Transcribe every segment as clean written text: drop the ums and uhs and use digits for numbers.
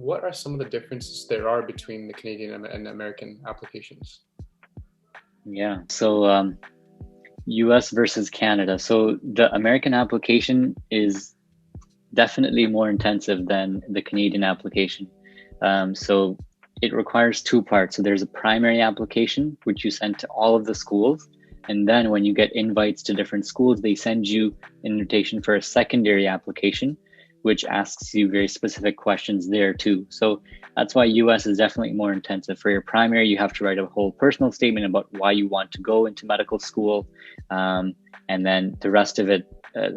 what are some of the differences there are between the Canadian and American applications? Yeah, so US versus Canada. So the American application is definitely more intensive than the Canadian application. So it requires two parts. So there's a primary application, which you send to all of the schools. And then when you get invites to different schools, they send you an invitation for a secondary application, which asks you very specific questions there too. So that's why US is definitely more intensive. For your primary, you have to write a whole personal statement about why you want to go into medical school. And then the rest of it,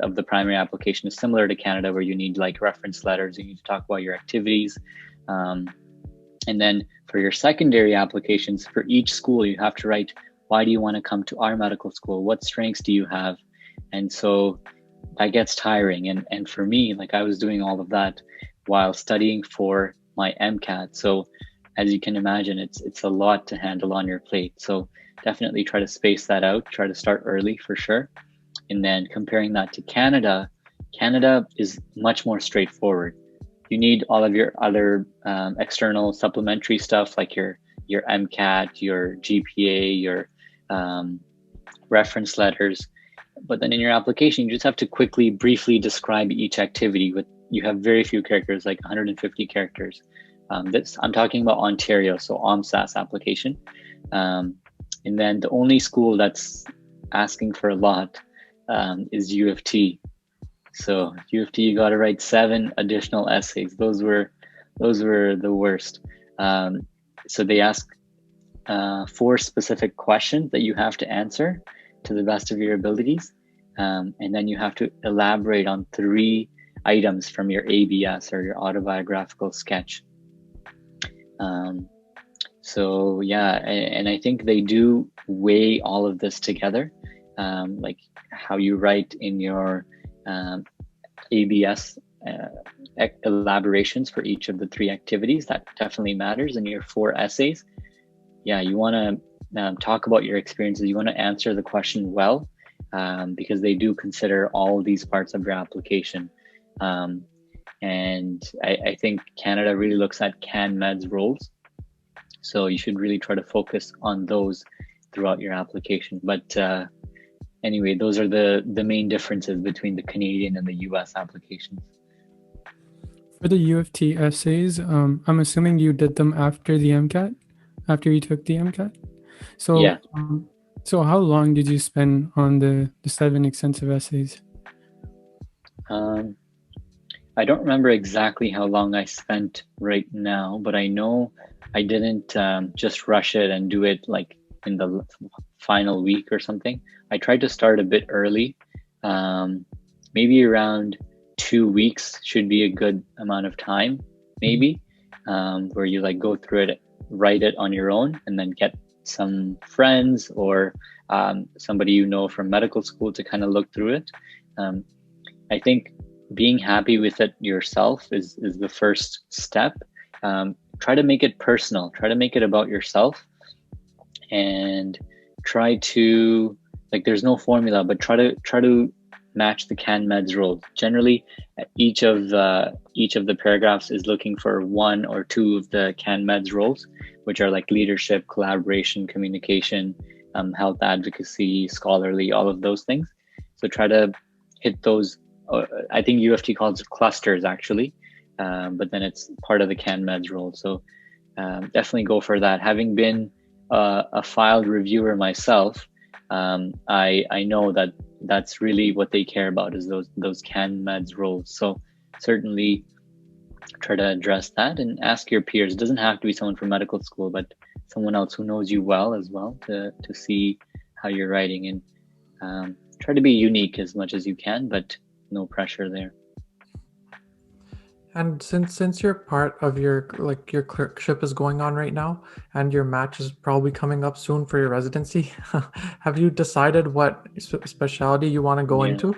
of the primary application, is similar to Canada, where you need like reference letters, you need to talk about your activities. And then for your secondary applications, for each school, you have to write, why do you want to come to our medical school? What strengths do you have? And so that gets tiring. And for me, like, I was doing all of that while studying for my MCAT. So as you can imagine, it's a lot to handle on your plate. So definitely try to space that out, try to start early for sure. And then comparing that to Canada, Canada is much more straightforward. You need all of your other external supplementary stuff like your MCAT, your GPA, your reference letters. But then in your application, you just have to quickly, briefly describe each activity. You have very few characters, like 150 characters. I'm talking about Ontario, so OMSAS application. And then the only school that's asking for a lot is uoft. So uoft, you got to write 7 additional essays. Those were the worst. So they ask 4 specific questions that you have to answer to the best of your abilities. And then you have to elaborate on 3 items from your ABS, or your autobiographical sketch. So yeah, and I think they do weigh all of this together, like how you write in your ABS elaborations for each of the 3 activities. That definitely matters. In your 4 essays, yeah, you want to talk about your experiences. You want to answer the question well, because they do consider all of these parts of your application. And I think Canada really looks at CanMed's roles. So you should really try to focus on those throughout your application. But anyway, those are the main differences between the Canadian and the US applications. For the uoft essays, I'm assuming you did them after the MCAT, after you took the MCAT. So yeah. So how long did you spend on the 7 extensive essays? I don't remember exactly how long I spent right now, but I know I didn't just rush it and do it like in the final week or something. I tried to start a bit early. Maybe around 2 weeks should be a good amount of time, maybe, where you like go through it, write it on your own, and then get some friends or somebody you know from medical school to kind of look through it. I think being happy with it yourself is the first step. Try to make it personal, try to make it about yourself, and try to, like, there's no formula, but try to match the CanMed's roles. Generally, each of the paragraphs is looking for 1 or 2 of the CanMed's roles, which are like leadership, collaboration, communication, health advocacy, scholarly, all of those things. So try to hit those. I think uoft calls it clusters actually, but then it's part of the CanMed's role. So definitely go for that. Having been a filed reviewer myself, I know that that's really what they care about, is those CanMed's roles. So certainly try to address that and ask your peers. It doesn't have to be someone from medical school, but someone else who knows you well as well, to see how you're writing, and try to be unique as much as you can, but no pressure there. And since you're part of your clerkship is going on right now, and your match is probably coming up soon for your residency, have you decided what specialty you want to go into?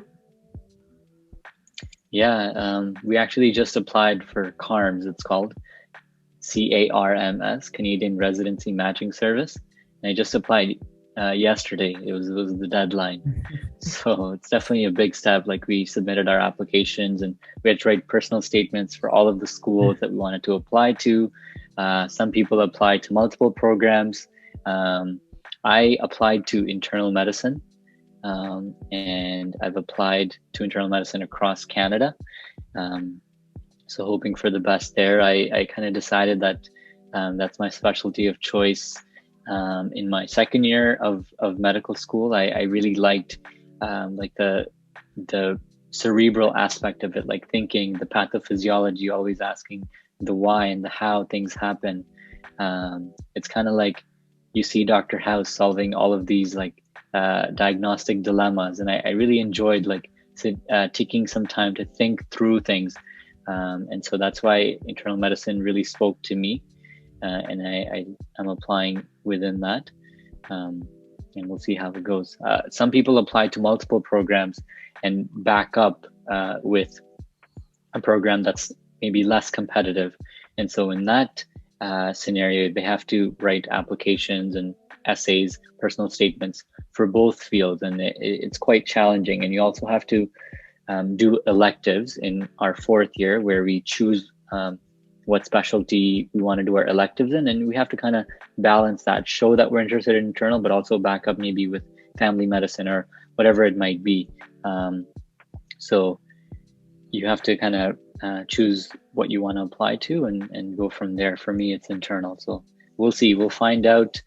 Yeah, we actually just applied for CARMS. It's called CARMS, Canadian Residency Matching Service. And I just applied yesterday. It was the deadline. So it's definitely a big step. Like we submitted our applications and we had to write personal statements for all of the schools that we wanted to apply to. Some people applied to multiple programs. I applied to internal medicine, and I've applied to internal medicine across Canada. So hoping for the best there. I kind of decided that that's my specialty of choice. In my second year of medical school, I really liked like the cerebral aspect of it, like thinking, the pathophysiology, always asking the why and the how things happen. It's kind of like you see Dr. House solving all of these like diagnostic dilemmas, and I really enjoyed like taking some time to think through things, and so that's why internal medicine really spoke to me, and I'm applying within that, and we'll see how it goes. Some people apply to multiple programs and back up with a program that's maybe less competitive, and so in that scenario, they have to write applications and essays, personal statements for both fields, and it's quite challenging. And you also have to do electives in our fourth year, where we choose what specialty we want to do our electives in, and we have to kind of balance that, show that we're interested in internal, but also back up maybe with family medicine or whatever it might be. So you have to kind of choose what you want to apply to and go from there. For me, it's internal. So we'll see. We'll find out.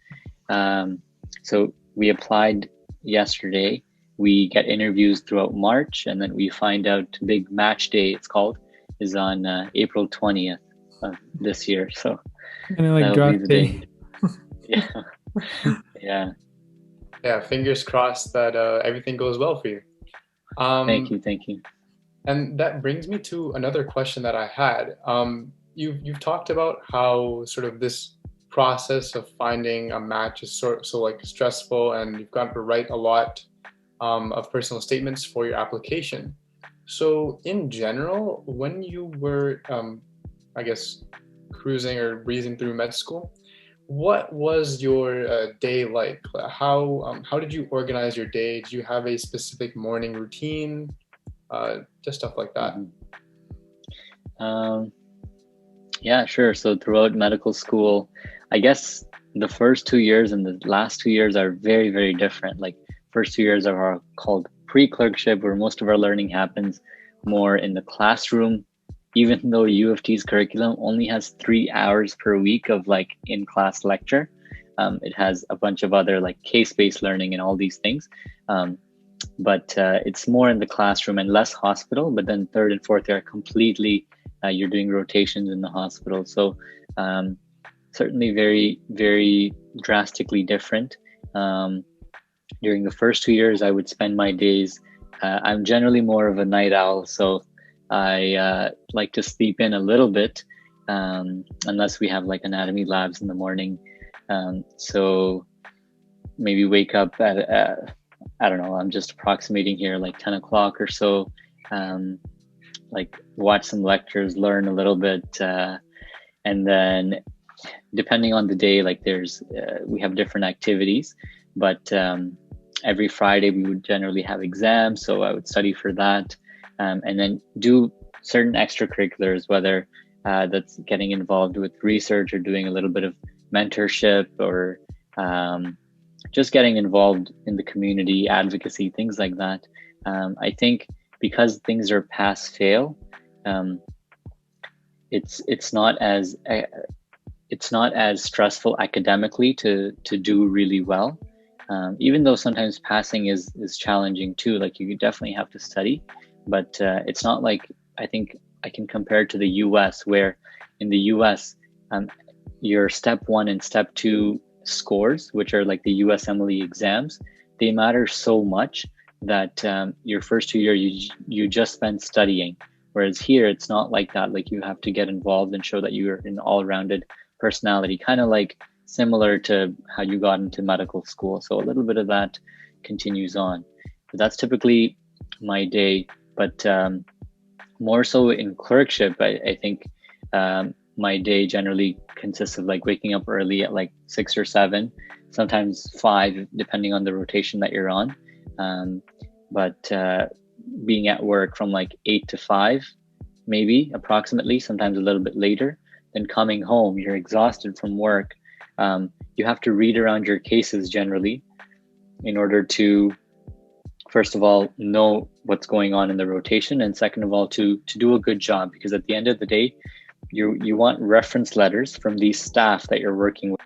So we applied yesterday. We get interviews throughout March, and then we find out big match day, it's called, is on April 20th of this year. So kind of like draft day. Yeah. Yeah. Yeah. Fingers crossed that everything goes well for you. Thank you. And that brings me to another question that I had. You've talked about how sort of this process of finding a match is so like stressful, and you've got to write a lot of personal statements for your application. So in general, when you were, I guess, cruising or breezing through med school, what was your day like? How did you organize your day? Did you have a specific morning routine? Just stuff like that. Yeah, sure. So throughout medical school, I guess the first 2 years and the last 2 years are very, very different. Like first 2 years are called pre-clerkship, where most of our learning happens more in the classroom, even though Uoft's curriculum only has 3 hours per week of like in-class lecture. It has a bunch of other like case-based learning and all these things. But it's more in the classroom and less hospital. But then third and fourth year completely, you're doing rotations in the hospital. So certainly very, very drastically different. During the first 2 years, I would spend my days, I'm generally more of a night owl. So I like to sleep in a little bit, unless we have like anatomy labs in the morning. So maybe wake up at, I don't know, I'm just approximating here, like 10 o'clock or so, like watch some lectures, learn a little bit. And then depending on the day, like we have different activities, but every Friday we would generally have exams. So I would study for that, and then do certain extracurriculars, whether that's getting involved with research or doing a little bit of mentorship, or just getting involved in the community, advocacy, things like that. I think because things are pass fail, it's not as stressful academically to do really well. Even though sometimes passing is challenging too, like you definitely have to study, but it's not like, I think I can compare it to the US, where in the US, your step 1 and step 2 scores, which are like the USMLE exams, they matter so much that your first 2 years you just spend studying. Whereas here, it's not like that. Like you have to get involved and show that you're an all-rounded personality, kind of like similar to how you got into medical school. So a little bit of that continues on. But that's typically my day. But more so in clerkship, I think my day generally consists of like waking up early at like 6 or 7, sometimes 5, depending on the rotation that you're on. But being at work from like 8 to 5, maybe approximately, sometimes a little bit later. Then coming home, you're exhausted from work. You have to read around your cases generally in order to, first of all, know what's going on in the rotation, and second of all, to do a good job, because at the end of the day, you want reference letters from these staff that you're working with